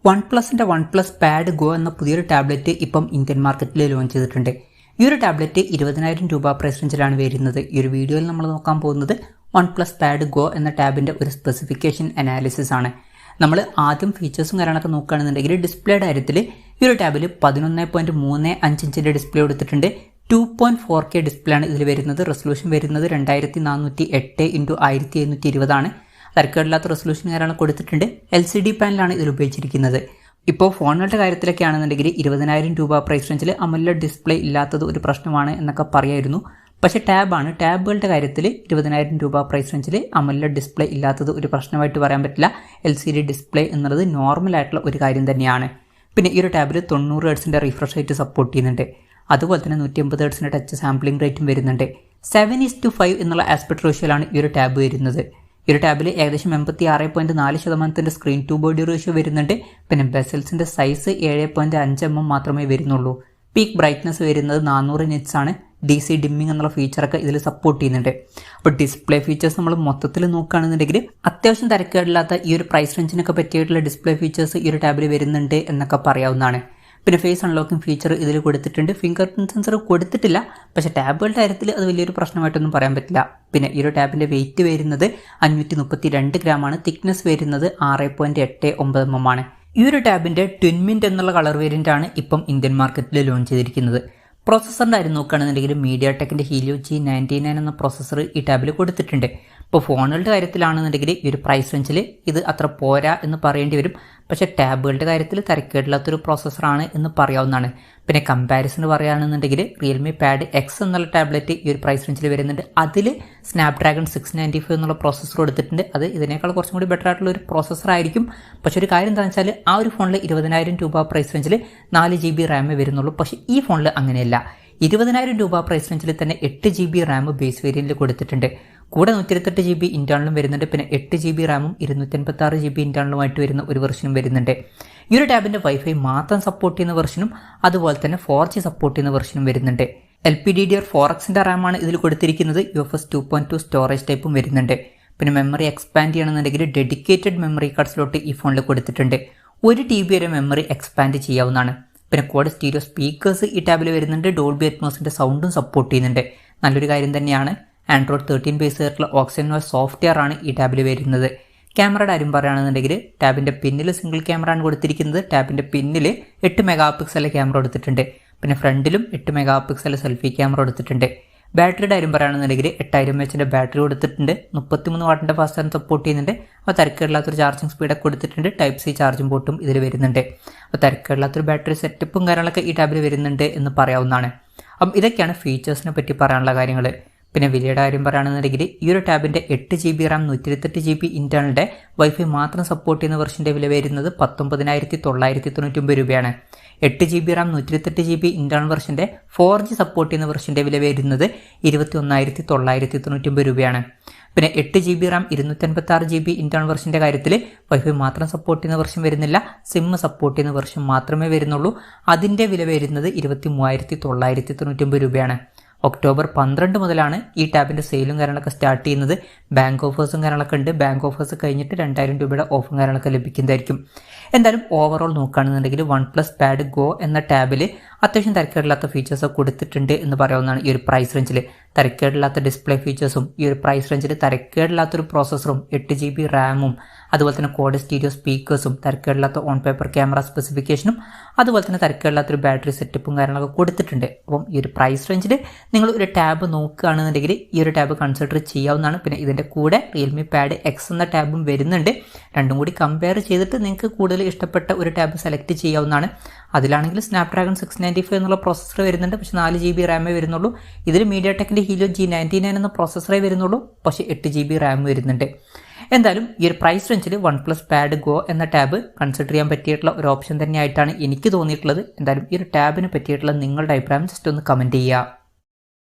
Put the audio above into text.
OnePlusന്റെ OnePlus Pad Go എന്ന പുതിയൊരു tablet ഇപ്പം ഇന്ത്യൻ മാർക്കറ്റിൽ ലോഞ്ച് ചെയ്തിട്ടുണ്ട്. ഈ ഒരു ടാബ്ലറ്റ് 20,000 രൂപ പ്രൈസ് റേഞ്ചിലാണ് വരുന്നത്. ഈ ഒരു വീഡിയോയിൽ നമ്മൾ നോക്കാൻ പോകുന്നത് OnePlus Pad Go എന്ന ടാബിൻ്റെ ഒരു സ്പെസിഫിക്കേഷൻ അനാലിസിസ് ആണ്. നമ്മൾ ആദ്യം ഫീച്ചേഴ്സും കാര്യങ്ങളൊക്കെ നോക്കുകയാണെന്നുണ്ടെങ്കിൽ ഡിസ്പ്ലേയുടെ കാര്യത്തിൽ ഈ ഒരു ടാബിൽ 11.35 ഇഞ്ചിൻ്റെ ഡിസ്പ്ലേ കൊടുത്തിട്ടുണ്ട്. 2.4K ഡിസ്പ്ലേ ആണ് ഇതിൽ വരുന്നത്. റെസൊല്യൂഷൻ വരുന്നത് 2408x1720 ആണ്. തരക്കേടില്ലാത്ത റെസൊല്യൂഷൻ കാര്യങ്ങൾ കൊടുത്തിട്ടുണ്ട്. LCD പാനലാണ് ഇതിൽ ഉപയോഗിച്ചിരിക്കുന്നത്. ഇപ്പോൾ ഫോണുകളുടെ കാര്യത്തിലൊക്കെ ആണെന്നുണ്ടെങ്കിൽ 20,000 രൂപ പ്രൈസ് റേഞ്ചിൽ AMOLED ഡിസ്പ്ലേ ഇല്ലാത്തത് ഒരു പ്രശ്നമാണ് എന്നൊക്കെ പറയായിരുന്നു. പക്ഷേ ടാബുകളുടെ കാര്യത്തിൽ 20,000 രൂപ പ്രൈസ് റേഞ്ചിൽ AMOLED ഡിസ്പ്ലേ ഇല്ലാത്തത് ഒരു പ്രശ്നമായിട്ട് പറയാൻ പറ്റില്ല. LCD ഡിസ്പ്ലേ എന്നുള്ളത് നോർമൽ ആയിട്ടുള്ള ഒരു കാര്യം തന്നെയാണ്. പിന്നെ ഈ ഒരു ടാബിൽ 90 ഹെർട്സിൻ്റെ റിഫ്രഷ് റേറ്റ് സപ്പോർട്ട് ചെയ്യുന്നുണ്ട്. അതുപോലെ തന്നെ 150 ഹെർട്സിൻ്റെ ടച്ച് സാമ്പിളിംഗ് റേറ്റും വരുന്നുണ്ട്. 7:5 എന്നുള്ള ആസ്പെക്ട് റേഷ്യോയിലാണ് ഈ ഒരു ടാബ് വരുന്നത്. ഈ ഒരു ടാബിൽ ഏകദേശം 86.4% സ്ക്രീൻ ടു ബോഡി റേഷ്യോ വരുന്നുണ്ട്. പിന്നെ ബെസൽസിൻ്റെ സൈസ് 7.5 mm മാത്രമേ വരുന്നുള്ളൂ. പീക്ക് ബ്രൈറ്റ്നസ് വരുന്നത് 400 nits ആണ്. DC ഡിമ്മിങ് എന്നുള്ള ഫീച്ചറൊക്കെ ഇതിൽ സപ്പോർട്ട് ചെയ്യുന്നുണ്ട്. അപ്പോൾ ഡിസ്പ്ലേ ഫീച്ചേഴ്സ് നമ്മൾ മൊത്തത്തിൽ നോക്കുകയാണെന്നുണ്ടെങ്കിൽ അത്യാവശ്യം തരക്കേടില്ലാത്ത ഈ ഒരു പ്രൈസ് റേഞ്ചിനൊക്കെ പറ്റിയിട്ടുള്ള ഡിസ്പ്ലേ ഫീച്ചേഴ്സ് ഈ ഒരു ടാബിൽ വരുന്നുണ്ട് എന്നൊക്കെ പറയാവുന്നതാണ്. പിന്നെ ഫേസ് അൺലോക്കിംഗ് ഫീച്ചർ ഇതിൽ കൊടുത്തിട്ടുണ്ട്. ഫിംഗർ പ്രിന്റ് സെൻസർ കൊടുത്തിട്ടില്ല, പക്ഷേ ടാബുകളുടെ കാര്യത്തിൽ അത് വലിയൊരു പ്രശ്നമായിട്ടൊന്നും പറയാൻ പറ്റില്ല. പിന്നെ ഈ ഒരു ടാബിൻ്റെ വെയിറ്റ് വരുന്നത് 532 ഗ്രാമാണ്. തിക്നെസ് വരുന്നത് 6.89 mm ആണ്. ഈ ഒരു ടാബിൻ്റെ ട്വിൻ മിന്റ് എന്നുള്ള കളർ വേരിയൻ്റ് ആണ് ഇപ്പം ഇന്ത്യൻ മാർക്കറ്റിൽ ലോഞ്ച് ചെയ്തിരിക്കുന്നത്. പ്രോസസ്സറിൻ്റെ കാര്യം നോക്കുകയാണെന്നുണ്ടെങ്കിൽ mediatekന്റെ helio G99 എന്ന പ്രോസസ്സർ ഈ ടാബിൽ കൊടുത്തിട്ടുണ്ട്. ഇപ്പോൾ ഫോണുകളുടെ കാര്യത്തിലാണെന്നുണ്ടെങ്കിൽ ഈ ഒരു പ്രൈസ് റേഞ്ചിൽ ഇത് അത്ര പോരാ എന്ന് പറയേണ്ടി വരും. പക്ഷേ ടാബുകളുടെ കാര്യത്തിൽ തരക്കേടില്ലാത്തൊരു പ്രോസസ്സറാണ് എന്ന് പറയാവുന്നതാണ്. പിന്നെ കമ്പാരിസൺ പറയുകയാണെന്നുണ്ടെങ്കിൽ റിയൽമി പാഡ് എക്സ് എന്നുള്ള ടാബ്ലറ്റ് ഈ ഒരു പ്രൈസ് റേഞ്ചിൽ വരുന്നുണ്ട്. അതിൽ സ്നാപ്ഡ്രാഗൺ 695 എന്നുള്ള പ്രോസസ്സർ കൊടുത്തിട്ടുണ്ട്. അത് ഇതിനേക്കാൾ കുറച്ചും കൂടി ബെറ്റർ ആയിട്ടുള്ള ഒരു പ്രോസസ്സർ ആയിരിക്കും. പക്ഷേ ഒരു കാര്യം എന്താണെന്ന് വെച്ചാൽ ആ ഒരു ഫോണിൽ 20,000 രൂപ പ്രൈസ് റേഞ്ചിൽ 4 GB റാമേ വരുന്നുള്ളൂ. പക്ഷേ ഈ ഫോണിൽ അങ്ങനെയല്ല. 20,000 രൂപ പ്രൈസ് റേഞ്ചിൽ തന്നെ 8 GB റാം ബേസ് വേരിയന്റിൽ കൊടുത്തിട്ടുണ്ട്. കൂടെ 128 GB ഇന്റേണലും വരുന്നുണ്ട്. പിന്നെ 8 GB റാമും 256 GB ഇന്റേണലുമായിട്ട് വരുന്ന ഒരു വെർഷനും വരുന്നുണ്ട്. ഈ ഒരു ടാബിൻ്റെ വൈഫൈ മാത്രം സപ്പോർട്ട് ചെയ്യുന്ന വെർഷനും അതുപോലെ തന്നെ 4G സപ്പോർട്ട് ചെയ്യുന്ന വെർഷനും വരുന്നുണ്ട്. LPDDR4Xന്റെ റാമാണ് ഇതിൽ കൊടുത്തിരിക്കുന്നത്. UFS 2.2 സ്റ്റോറേജ് ടൈപ്പും വരുന്നുണ്ട്. പിന്നെ മെമ്മറി എക്സ്പാൻഡ് ചെയ്യണമെന്നുണ്ടെങ്കിൽ ഡെഡിക്കേറ്റഡ് മെമ്മറി കാർഡ് സ്ലോട്ട് ഈ ഫോണിൽ കൊടുത്തിട്ടുണ്ട്. 1 TB വരെ മെമ്മറി എക്സ്പാൻഡ് ചെയ്യാവുന്നതാണ്. പിന്നെ കോഡ് സ്റ്റീരിയോ സ്പീക്കേഴ്സ് ഈ ടാബിൽ വരുന്നുണ്ട്. ഡോൾബി അറ്റ്മോസിൻ്റെ സൗണ്ടും സപ്പോർട്ട് ചെയ്യുന്നുണ്ട്. നല്ലൊരു കാര്യം തന്നെയാണ്. Android 13 ബേസ് ആയിട്ടുള്ള OxygenOS സോഫ്റ്റ്വെയർ ആണ് ഈ ടാബിൽ വരുന്നത്. ക്യാമറയുടെ കാര്യം പറയുകയാണെന്നുണ്ടെങ്കിൽ ടാബിൻ്റെ പിന്നിൽ സിംഗിൾ ക്യാമറ ആണ് കൊടുത്തിരിക്കുന്നത്. ടാബിൻ്റെ പിന്നിൽ 8 MP ക്യാമറ കൊടുത്തിട്ടുണ്ട്. പിന്നെ ഫ്രണ്ടിലും 8 MP സെൽഫി ക്യാമറ കൊടുത്തിട്ടുണ്ട്. ബാറ്ററിയുടെ കാര്യം പറയുകയാണെന്നുണ്ടെങ്കിൽ 8000 mAh ബാറ്ററി കൊടുത്തിട്ടുണ്ട്. 33 വാട്ടിൻ്റെ ഫാസ്റ്റ് ചാർജ് സപ്പോർട്ട് ചെയ്യുന്നുണ്ട്. അപ്പോൾ തരക്കേടില്ലാത്തൊരു ചാർജിങ് സ്പീഡൊക്കെ കൊടുത്തിട്ടുണ്ട്. Type-C ചാർജിംഗ് പോർട്ടും ഇതിൽ വരുന്നുണ്ട്. അപ്പോൾ തരക്കേടില്ലാത്തൊരു ബാറ്ററി സെറ്റപ്പും കാര്യങ്ങളൊക്കെ ഈ ടാബിൽ വരുന്നുണ്ട് എന്ന് പറയാവുന്നതാണ്. അപ്പം ഇതൊക്കെയാണ് ഫീച്ചേഴ്സിനെ പറ്റി പറയാനുള്ള കാര്യങ്ങൾ. പിന്നെ വിലയുടെ കാര്യം പറയുകയാണെന്നുണ്ടെങ്കിൽ ഈ ഒരു ടാബിൻ്റെ 8 GB റാം 128 GB ഇന്റേണലിൻ്റെ വൈഫൈ മാത്രം സപ്പോർട്ട് ചെയ്യുന്ന വെർഷൻ്റെ വില വരുന്നത് 19,999 രൂപയാണ്. 8 GB റാം 128 GB ഇന്റേണൽ വെർഷൻ്റെ 4G സപ്പോർട്ട് ചെയ്യുന്ന വെർഷൻ്റെ വില വരുന്നത് 21,999 രൂപയാണ്. പിന്നെ 8 GB റാം 256 GB ഇന്റേണൽ വെർഷൻ്റെ കാര്യത്തിൽ വൈഫൈ മാത്രം സപ്പോർട്ട് ചെയ്യുന്ന വെർഷൻ വരുന്നില്ല. സിം സപ്പോർട്ട് ചെയ്യുന്ന വെർഷൻ മാത്രമേ വരുന്നുള്ളൂ. അതിൻ്റെ വില വരുന്നത് 23,999 രൂപയാണ്. ഒക്ടോബർ 12 മുതലാണ് ഈ ടാബിൻ്റെ സെയിലും കാര്യങ്ങളൊക്കെ സ്റ്റാർട്ട് ചെയ്യുന്നത്. ബാങ്ക് ഓഫേഴ്സും കാര്യങ്ങളൊക്കെ ഉണ്ട്. ബാങ്ക് ഓഫേഴ്സ് കഴിഞ്ഞിട്ട് 2,000 രൂപയുടെ ഓഫറും കാര്യങ്ങളൊക്കെ ലഭിക്കുന്നതായിരിക്കും. എന്തായാലും ഓവറോൾ നോക്കുകയാണെന്നുണ്ടെങ്കിൽ OnePlus Pad Go എന്ന ടാബിൽ അത്യാവശ്യം തരക്കേടില്ലാത്ത ഫീച്ചേഴ്സ് കൊടുത്തിട്ടുണ്ട് എന്ന് പറയാവുന്നതാണ്. ഈ ഒരു പ്രൈസ് റേഞ്ചിൽ തരക്കേടില്ലാത്ത ഡിസ്പ്ലേ ഫീച്ചേഴ്സും ഈ ഒരു പ്രൈസ് റേഞ്ചിൽ തരക്കേടില്ലാത്തൊരു പ്രോസസ്സറും 8 GB റാമും അതുപോലെ തന്നെ കോഡ് സ്റ്റീരിയോ സ്പീക്കേഴ്സും തരക്കേടില്ലാത്ത ഓൺ പേപ്പർ ക്യാമറ സ്പെസിഫിക്കേഷനും അതുപോലെ തന്നെ തരക്കേടില്ലാത്തൊരു ബാറ്ററി സെറ്റപ്പും കാര്യങ്ങളൊക്കെ കൊടുത്തിട്ടുണ്ട്. അപ്പം ഈ ഒരു പ്രൈസ് റേഞ്ചിൽ നിങ്ങൾ ഒരു ടാബ് നോക്കുകയാണെന്നുണ്ടെങ്കിൽ ഈ ഒരു ടാബ് കൺസിഡർ ചെയ്യാവുന്നതാണ്. പിന്നെ ഇതിൻ്റെ കൂടെ റിയൽമി പാഡ് എക്സ് എന്ന ടാബും വരുന്നുണ്ട്. രണ്ടും കൂടി കമ്പയർ ചെയ്തിട്ട് നിങ്ങൾക്ക് കൂടുതൽ ഇഷ്ടപ്പെട്ട ഒരു ടാബ് സെലക്ട് ചെയ്യാവുന്നതാണ്. അതിലാണെങ്കിൽ സ്നാപ്ഡ്രാഗൺ 695 എന്നുള്ള പ്രോസസ്സർ വരുന്നുണ്ട്. പക്ഷേ 4 GB റാമേ വരുന്നുള്ളൂ. ഇതിൽ mediatekന്റെ helio G99 എന്ന പ്രോസസ്സറേ വരുന്നുള്ളൂ. പക്ഷേ 8 GB റാം വരുന്നുണ്ട്. എന്തായാലും ഈ ഒരു പ്രൈസ് റേഞ്ചിൽ OnePlus Pad Go എന്ന ടാബ് കൺസിഡർ ചെയ്യാൻ പറ്റിയിട്ടുള്ള ഒരു ഓപ്ഷൻ തന്നെയായിട്ടാണ് എനിക്ക് തോന്നിയിട്ടുള്ളത്. എന്തായാലും ഈ ഒരു ടാബിനെ പറ്റിയിട്ടുള്ള നിങ്ങളുടെ അഭിപ്രായം ജസ്റ്റ് ഒന്ന് കമൻറ്റ് ചെയ്യുക.